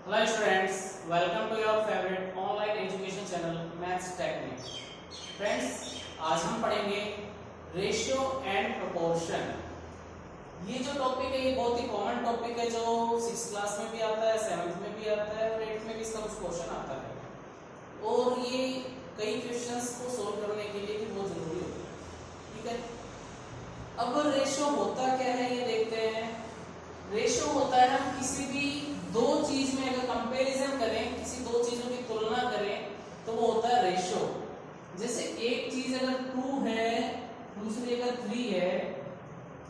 Hello students, welcome to your favorite online education channel Maths Technique. Friends, आज हम पढ़ेंगे ratio and proportion. ये जो टॉपिक है ये बहुत ही कॉमन टॉपिक है जो 6th क्लास में भी आता है, 7th में भी आता है और 8th में भी इसका कुछ क्वेश्चन आता है और ये कई क्वेश्चंस को सोल्व करने के लिए भी बहुत जरूरी होता है। ठीक है, अब रेशियो होता क्या है ये देखते हैं। रेशियो होता है हम किसी भी दो चीज में अगर कंपैरिजन करें, किसी दो चीजों की तुलना करें तो वो होता है रेशियो। जैसे एक चीज अगर 2 है दूसरी अगर 3 है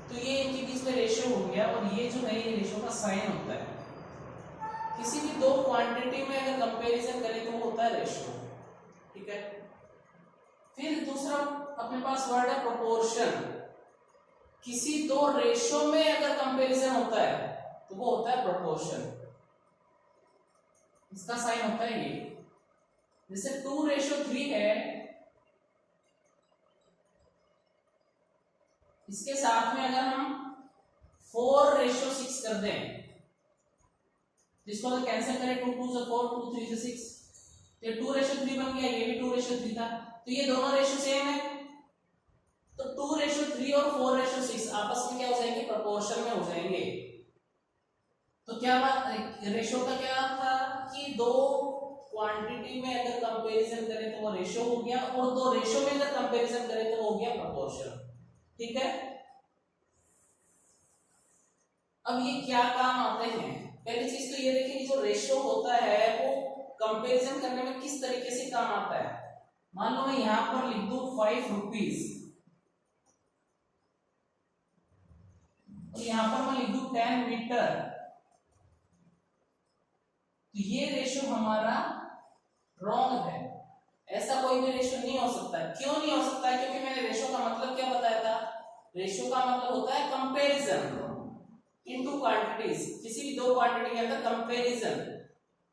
तो ये इनके बीच में रेशियो हो गया और ये जो है ये रेशियो का साइन होता है। किसी भी दो क्वांटिटी में अगर कंपैरिजन करें तो वो होता है रेशियो। ठीक है, फिर दूसरा अपने पास वर्ड है प्रोपोर्शन। किसी दो रेशियो में अगर कंपैरिजन होता है तो वो होता है प्रोपोर्शन। इसका साइन होता है ये, जैसे 2:3 है, इसके साथ में अगर हम 4:6 कर दें, जिसको अगर कैंसिल करें 2 2 से 4 2 3 से 6 तो 2:3 बन गया, ये भी 2:3 था, तो ये दोनों रेशियो सेम है। तो 2:3 और 4:6 आपस में क्या हो जाएंगे, प्रोपोर्शन में हो जाएंगे। तो क्या बात, रेशियो का क्या था कि दो क्वांटिटी में अगर कंपैरिजन करें तो वो रेशियो हो गया और दो रेशियो में अगर कंपैरिजन करें तो वो हो गया प्रोपोर्शन। ठीक है, अब ये क्या काम आते हैं, पहली चीज तो ये देखिए कि जो रेशियो होता है वो कंपैरिजन करने में किस तरीके से काम आता है। मान लो मैं यहां पर लिख दूं 5 रुपीज और यहां पर मैं लिख दूं 10 मीटर, तो ये रेशियो हमारा रॉन्ग है। ऐसा कोई भी रेशियो नहीं हो सकता है। क्यों नहीं हो सकता है? क्योंकि मैंने रेशियो का मतलब क्या बताया था, रेशियो का मतलब होता है कंपैरिजन इन टू क्वांटिटीज, किसी भी दो क्वांटिटी के अंदर कंपैरिजन।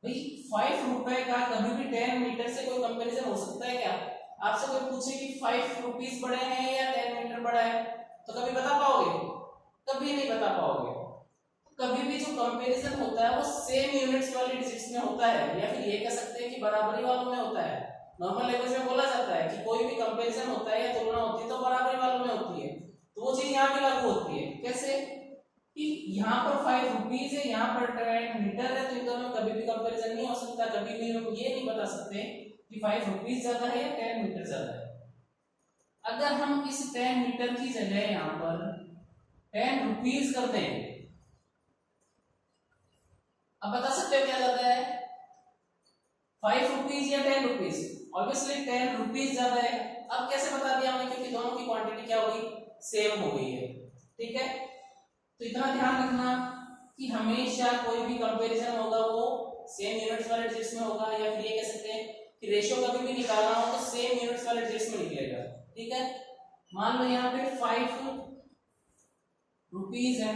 भाई 5 रुपए का कभी भी 10 मीटर से कोई कंपैरिजन हो सकता है क्या? आपसे कोई पूछे कि 5 रुपीज बड़े हैं या 10 मीटर बड़ा है, तो कभी बता पाओगे? कभी नहीं बता पाओगे। कभी भी जो कंपैरिजन होता है वो सेम यूनिट्स वाली डिजिट्स में होता है, या फिर ये कह सकते हैं कि बराबरी वालों में होता है। नॉर्मल लैंग्वेज में बोला जाता है कि कोई भी कंपैरिजन होता है या तुलना होती है तो बराबरी वालों में होती है। तो वो चीज यहाँ भी लागू होती है। कैसे कि यहाँ पर 5 रुपीज है, यहाँ पर 10 मीटर है, तो इन दोनों में कभी भी कंपैरिजन नहीं हो सकता। कभी भी हम ये नहीं बता सकते कि 5 रुपीज ज्यादा है या 10 मीटर ज्यादा है। अगर हम इस 10 मीटर की जगह यहाँ पर 10 रुपीज कर दें, अब बता सकते हो क्या ज्यादा है, 5 रुपीज या 10 रुपीज? ऑब्वियसली 10 रुपीज ज्यादा है। अब कैसे बता दिया हमने, क्योंकि दोनों की क्वांटिटी क्या हो गई, सेम हो गई है। ठीक है, तो इतना ध्यान रखना कि हमेशा कोई भी कंपैरिजन होगा वो सेम यूनिट्स वाले डिजिट्स में होगा, या फिर ये कह सकते हैं कि रेशियो कभी भी निकालना हो तो सेम यूनिट्स वाले डिजिट्स में निकलेगा। ठीक है, मान लो यहाँ पे 5 रुपीज है,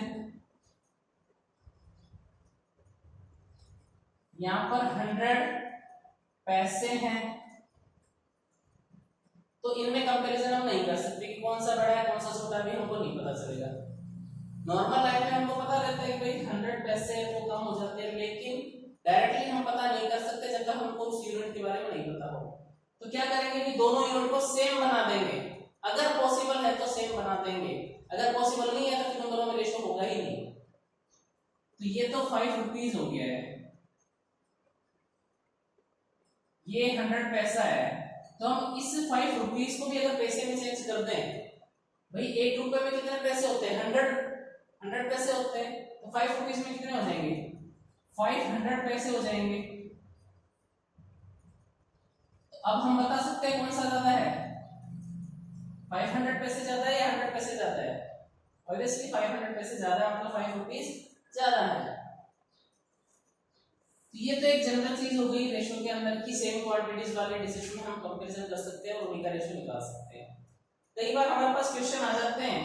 यहाँ पर 100 पैसे हैं, तो इनमें कंपैरिजन हम नहीं कर सकते कि कौन सा बड़ा है कौन सा छोटा है, भी हमको नहीं पता चलेगा। नॉर्मल लाइफ में हमको पता रहता है कि भाई 100 पैसे है वो कम हो जाते हैं, लेकिन डायरेक्टली हम पता नहीं कर सकते जब तक हमको उस यूनिट के बारे में नहीं पता हो। तो क्या करेंगे कि दोनों यूनिट को सेम बना देंगे, अगर पॉसिबल है तो सेम बना देंगे, अगर पॉसिबल नहीं है तो फिर उन दोनों में रेशियो होगा ही नहीं। तो ये तो 5 रुपीज हो गया है, ये 100 पैसा है, तो हम इस 5 रुपीज को भी अगर पैसे में चेंज कर दें, भाई 1 रुपए में कितने पैसे होते हैं, 100 पैसे होते हैं, तो 5 रुपीज में कितने हो जाएंगे, 500 पैसे हो जाएंगे। तो अब हम बता सकते हैं कौन सा ज्यादा है, 500 पैसे ज्यादा है या 100 पैसे ज्यादा है? ऑब्वियसली 500 पैसे ज्यादा है, मतलब 5 रुपीज ज्यादा है। तो ये तो एक जनरल चीज हो गई रेशियो के अंदर की सेम क्वांटिटीज वाले डिजिट्स में हम कंपैरिजन कर सकते हैं और उन्हीं का रेशियो निकाल सकते हैं। कई बार हमारे पास क्वेश्चन आ जाते हैं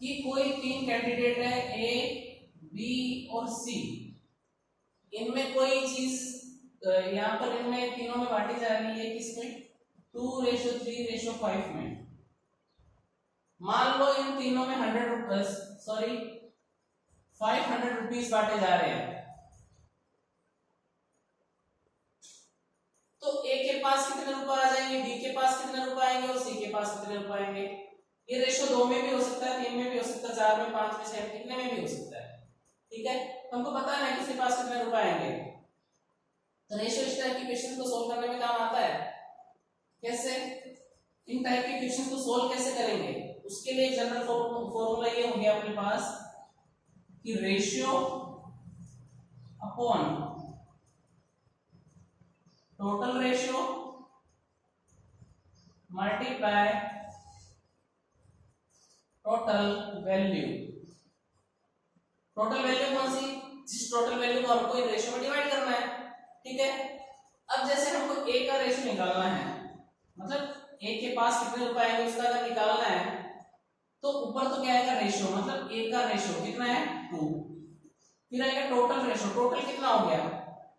कि कोई 3 कैंडिडेट है ए, बी और सी, इनमें कोई चीज यहाँ पर इनमें तीनों में बांटी जा रही है, किसमें, 2:3:5 में। मान लो इन तीनों में 500 रुपीज बांटे जा रहे हैं, तो ए के पास कितने रुपए आ जाएंगे, बी के पास कितने रुपए आएंगे और सी के पास कितने रुपए आएंगे। ये रेशो 2 में भी हो सकता है, 3 में भी हो सकता है, 4 में, 5 में, 6 में, कितने में भी हो सकता है। ठीक है, तो हमको पता है ना किसके पास कितने रुपए आएंगे। तो रेशो इस टाइप की क्वेश्चन को सोल्व करने में काम आता है। कैसे, इन टाइप के क्वेश्चन को सोल्व कैसे करेंगे, उसके लिए जनरल फॉर्मूला ये हो गया अपने पास कि ratio upon total ratio multiply total value. Total value कौन सी, जिस टोटल वैल्यू को हमको इन रेशियो में डिवाइड करना है। ठीक है, अब जैसे हमको ए का रेशियो निकालना है, मतलब ए के पास कितने रुपए आएंगे उसका अगर निकालना है, तो ऊपर तो क्या आएगा रेशियो, मतलब ए का रेशियो कितना है 2, फिर आएगा टोटल रेशियो, टोटल कितना हो गया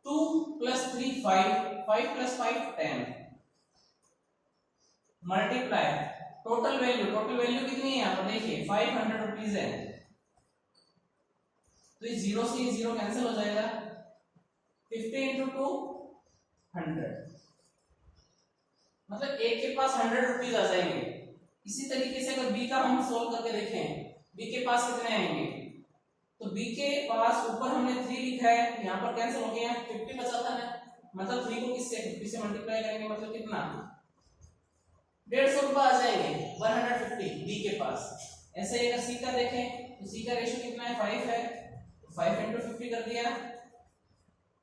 2 + 3 5, 5 + 5 10, multiply total value, total value कितनी है यहाँ पर देखिए 500 रुपीज है, तो ये 0 से ये 0 कैंसिल हो जाएगा, 50 × 2 100, मतलब ए के पास 100 रुपीज आ जाएंगे। इसी तरीके से अगर बी का हम सोल्व करके देखें, बी के पास कितने आएंगे, तो बी के पास ऊपर हमने 3 लिखा है, यहाँ पर कैंसिल हो गया, 50 बचा था ना, मतलब 3 को किससे 50 से मल्टीप्लाई करेंगे, मतलब कितना 150 रुपए आ जाएंगे, 150 बी के पास। ऐसे ही अगर सी का देखें तो सी का रेशियो कितना है 5 है, तो 5 × 50 कर दिया।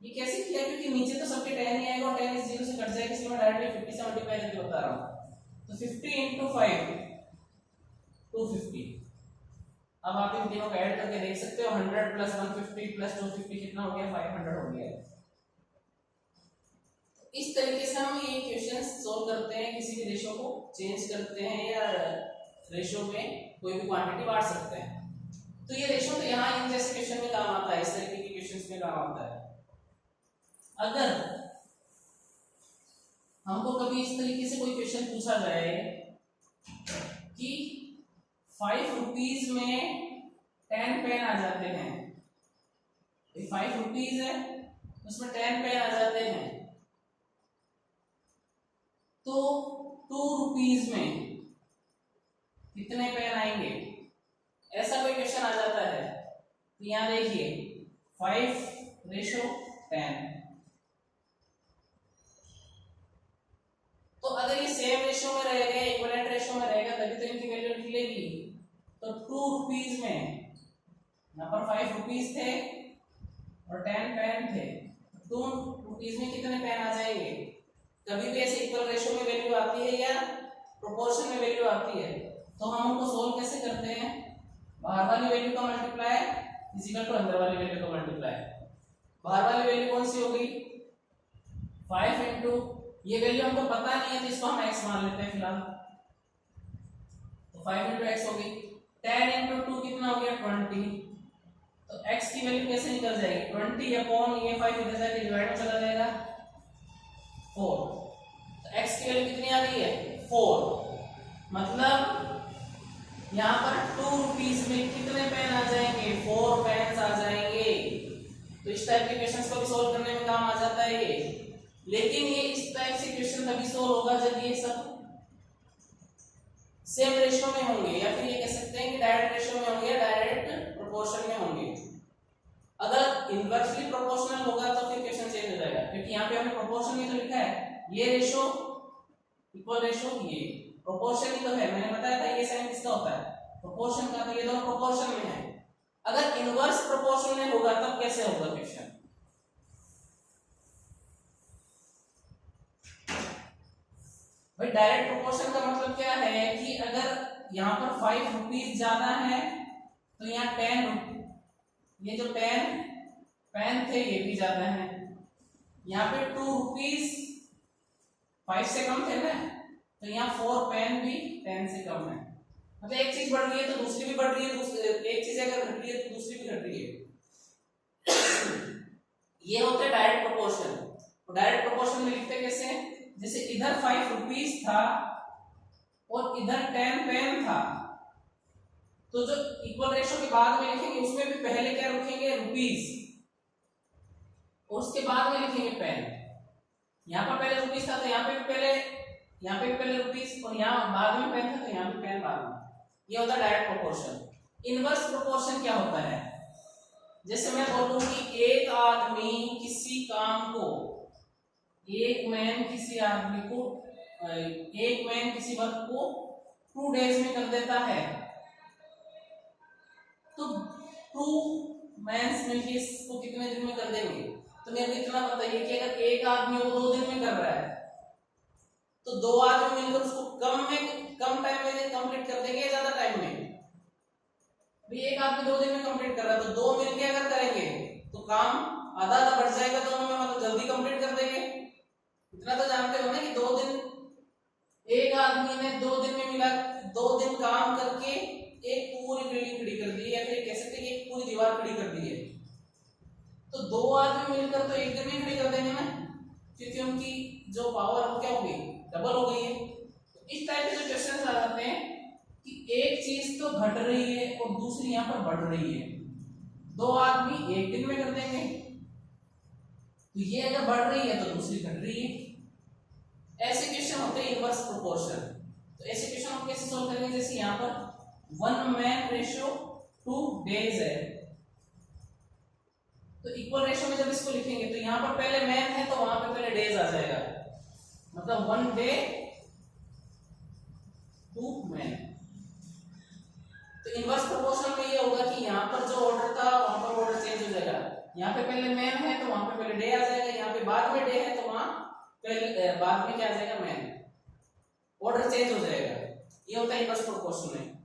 ये कैसे किया, क्योंकि नीचे तो सबके 10 ही आएगा और 10 इस 0 से कट जाएगा, इसलिए मैं डायरेक्टली 50 से मल्टीप्लाई करके बता रहा हूं। तो 50 × 5 250। अब आप इन तीनों को ऐड करके देख सकते हो, 100 + 150 + 250 कितना हो गया 500 हो गया। इस तरीके से हम ये क्वेश्चन सोल्व करते हैं, किसी भी रेशियो को चेंज करते हैं या रेशियो में कोई भी क्वांटिटी बांट सकते हैं। तो ये रेशियो तो यहाँ इन जैसे क्वेश्चन में काम आता है, इस तरीके के क्वेश्चंस में काम आता है। अगर हमको कभी इस तरीके से कोई क्वेश्चन पूछा जाए कि 5 रुपीज में 10 पेन आ जाते हैं, 5 रुपीज है उसमें 10 पेन आ जाते हैं, तो 2 रुपीज में कितने पेन आएंगे, ऐसा कोई क्वेश्चन आ जाता है। तो यहां देखिए 5:10, तो अगर ये सेम रेशियो में रहेगा, इक्विवेलेंट रेशियो में रहेगा, तभी तो इनकी वैल्यू निकलेगी। तो 2 रुपीज में यहाँ पर 5 रुपीज थे और 10 पेन थे, 2 रुपीज में कितने पेन आ जाएंगे। कभी भी ऐसे इक्वल रेशियो में वैल्यू आती है या प्रोपोर्शन में वैल्यू आती है, तो हम उनको सोल्व कैसे करते हैं, बाहर वाली वैल्यू का मल्टीप्लाई इक्वल टू अंदर वाली वैल्यू का मल्टीप्लाई। बाहर वाली वैल्यू कौन सी होगी 5 इंटू, ये वैल्यू हमको पता नहीं है तो इसको हम x मान लेते हैं फिलहाल, तो 5 इंटू x होगी, 10 इंटू 2 कितना हो गया 20, तो x की वैल्यू कैसे निकल जाएगी 20 अपॉन ये 5 इधर जाके डिवाइड में चला जाएगा 4, तो x की वैल्यू कितनी आ रही है 4, मतलब यहाँ पर 2 रुपीज में कितने पेन आ जाएंगे 4 पेन आ जाएंगे। तो इस टाइप के क्वेश्चंस को भी सोल्व करने में काम आ जाता है ये। लेकिन ये इस टाइप से क्वेश्चन तभी सोल्व होगा जब ये सब सेम रेशियो में होंगे, या फिर ये कह सकते हैं कि डायरेक्ट रेशियो में होंगे या डायरेक्ट प्रोपोर्शन में होंगे। अगर इनवर्सली प्रोपोर्शनल होगा तो फिर क्वेश्चन चेंज हो जाएगा, क्योंकि यहाँ पे हमने प्रोपोर्शन में तो लिखा है ये रेशियो इक्वल रेशियो, ये प्रोपोर्शन ही तो है, मैंने बताया था ये साइन किसका होता है प्रोपोर्शन का, तो ये दोनों प्रोपोर्शन में है। अगर इनवर्स प्रोपोर्शन में होगा तब कैसे होगा क्वेश्चन, भाई डायरेक्ट प्रोपोर्शन का मतलब क्या है कि अगर यहाँ पर 5 रुपीज ज्यादा है तो यहाँ 10, ये जो 10 पेन थे ये भी ज्यादा है, यहाँ पे 2 रुपीज 5 से कम थे ना, तो यहाँ 4 पेन भी 10 से कम है, मतलब एक चीज बढ़ रही है तो दूसरी भी बढ़ रही है, एक चीज अगर घट रही है तो दूसरी भी घट रही है। ये होता है डायरेक्ट प्रोपोर्शन। तो डायरेक्ट प्रोपोर्शन में लिखते कैसे, जैसे इधर 5 रुपीज था और इधर 10 पेन था, तो जो इक्वल रेशियो के बाद में लिखेंगे उसमें भी पहले क्या लिखेंगे रुपीज और उसके बाद में लिखेंगे पेन। यहाँ पर पहले रुपीज यहाँ पे भी पहले रुपीस और यहाँ बाद में पेन था तो यहाँ पे पेन बाद में। ये होता है डायरेक्ट प्रोपोर्शन। इनवर्स प्रोपोर्शन क्या होता है? जैसे मैं बोलूं कि एक आदमी किसी काम को, एक मैन किसी वर्क को 2 डेज में कर देता है, तो 2 मैन्स मिलके इसको कितने दिन में कर देंगे? तो मेरे को इतना बताइए कि अगर एक आदमी वो 2 दिन में कर रहा है तो 2 आदमी मिलकर उसको कम टाइम में कंप्लीट कर देंगे या ज्यादा टाइम में? भी एक आदमी 2 दिन में कंप्लीट कर रहा है तो 2 मिलके अगर करेंगे तो काम आधा आधा बढ़ जाएगा, दोनों में मतलब जल्दी कंप्लीट कर देंगे। इतना तो जानते हो ना कि 2 दिन, एक आदमी ने 2 दिन में मिला 2 दिन काम करके एक पूरी बिल्डिंग खड़ी कर दी, या फिर कह सकते हैं एक पूरी दीवार खड़ी कर दी है। तो 2 आदमी मिलकर तो एक दिन में खड़ी कर देंगे ना, क्योंकि उनकी जो पावर वो क्या हो गई, डबल हो गई है। तो इस टाइप के जो क्वेश्चन आ जाते हैं कि एक चीज तो घट रही है और दूसरी यहाँ पर बढ़ रही है, 2 आदमी एक दिन में कर देंगे, तो ये अगर बढ़ रही है तो दूसरी घट रही है। ऐसे क्वेश्चन होते हैं इनवर्स प्रोपोर्शन। तो ऐसे क्वेश्चन हम कैसे सॉल्व करेंगे? जैसे यहाँ पर 1 मैन रेशियो 2 डेज है, तो इक्वल रेशियो में जब इसको लिखेंगे तो यहाँ पर पहले मैन है तो वहां पे पहले डेज आ जाएगा, मतलब 1 डे 2 मैन। तो इनवर्स प्रोपोर्शन में ये होगा कि यहाँ पर जो ऑर्डर था वहां पर ऑर्डर चेंज हो जाएगा। यहाँ पे पहले मैन है तो वहां पे पहले डे आ जाएगा, यहाँ पे बाद में डे है तो वहां पहले बाद में क्या आ जाएगा, मैन, ऑर्डर चेंज हो जाएगा। ये होता है इनवर्स प्रोपोर्शन में।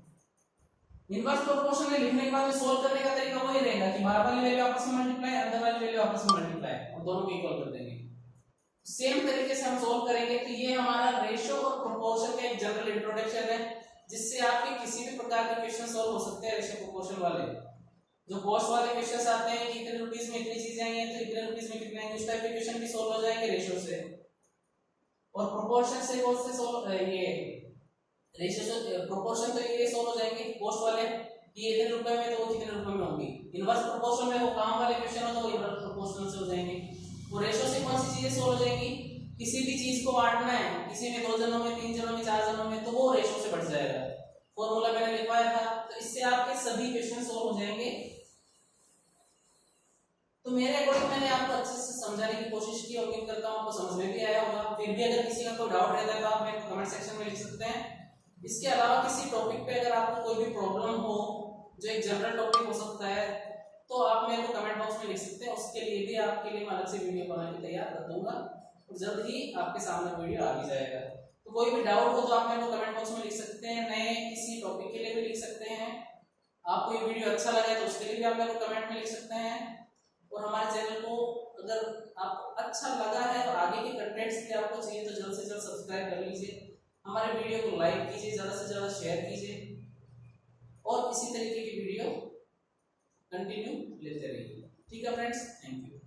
इनवर्स प्रोपोर्शन में लिखने के बाद में सोल्व करने का तरीका वही रहेगा कि बाहर वाली वैल्यू आपस में मल्टीप्लाई, अंदर वाली वैल्यू आपस में मल्टीप्लाई और दोनों को इक्वल कर देंगे। सेम तरीके से हम सोल्व करेंगे। तो ये हमारा रेशियो और प्रोपोर्शन का एक जनरल इंट्रोडक्शन है, जिससे आपके किसी भी प्रकार के क्वेश्चन सॉल्व हो सकते हैं रेशियो प्रोपोर्शन वाले। जो कॉस्ट वाले क्वेश्चंस आते हैं कि इतने रुपीस में इतनी चीजें आई हैं तो इतने रुपीस में कितने आएंगे, उस टाइप के क्वेश्चन भी सॉल्व हो जाएंगे रेशियो से। और प्रोपोर्शन से कौन से सॉल्व, ये रेशियो से प्रोपोर्शन तो ये सॉल्व हो जाएंगे कॉस्ट वाले कि इतने रुपए में तो वो कितने रुपए में होंगी। इनवर्स प्रोपोर्शन में वो काम वाले क्वेश्चन हो तो इनवर्स प्रोपोर्शन से हो जाएंगे। और रेशियो से कौन सी चीजें सॉल्व हो जाएंगी? किसी भी चीज को बांटना है, किसी में 2 जनों में, 3 जनों में, 4 जनों में, तो वो रेशियो से बढ़ जाएगा। फॉर्मूला मैंने लिखवाया था, तो इससे आपके सभी क्वेश्चन सॉल्व हो जाएंगे। तो मेरे अकॉर्डिंग मैंने आपको अच्छे से समझाने की कोशिश की, उम्मीद करता हूं आपको समझ में भी आया होगा। फिर भी अगर किसी का कोई डाउट रहता है तो आप मेरे को कमेंट सेक्शन में लिख सकते हैं। इसके अलावा किसी टॉपिक पे अगर आपको कोई भी प्रॉब्लम हो, जो एक जनरल टॉपिक हो सकता है, तो आप मेरे को कमेंट बॉक्स में लिख सकते हैं। उसके लिए भी आपके लिए मैं अलग से वीडियो बना के तैयार कर दूंगा और जल्द ही आपके सामने वीडियो आ भी जाएगा। तो कोई भी डाउट हो तो आप मेरे को कमेंट बॉक्स में लिख सकते हैं, नए किसी टॉपिक के लिए भी लिख सकते हैं। आपको ये वीडियो अच्छा लगा तो उसके लिए भी आप मेरे को कमेंट में लिख सकते हैं। और हमारे चैनल को अगर आपको अच्छा लगा है और आगे के कंटेंट्स भी आपको चाहिए तो जल्द से जल्द सब्सक्राइब कर लीजिए, हमारे वीडियो को लाइक कीजिए, ज़्यादा से ज़्यादा शेयर कीजिए और इसी तरीके की वीडियो कंटिन्यू लेते रहिए। ठीक है फ्रेंड्स, थैंक यू।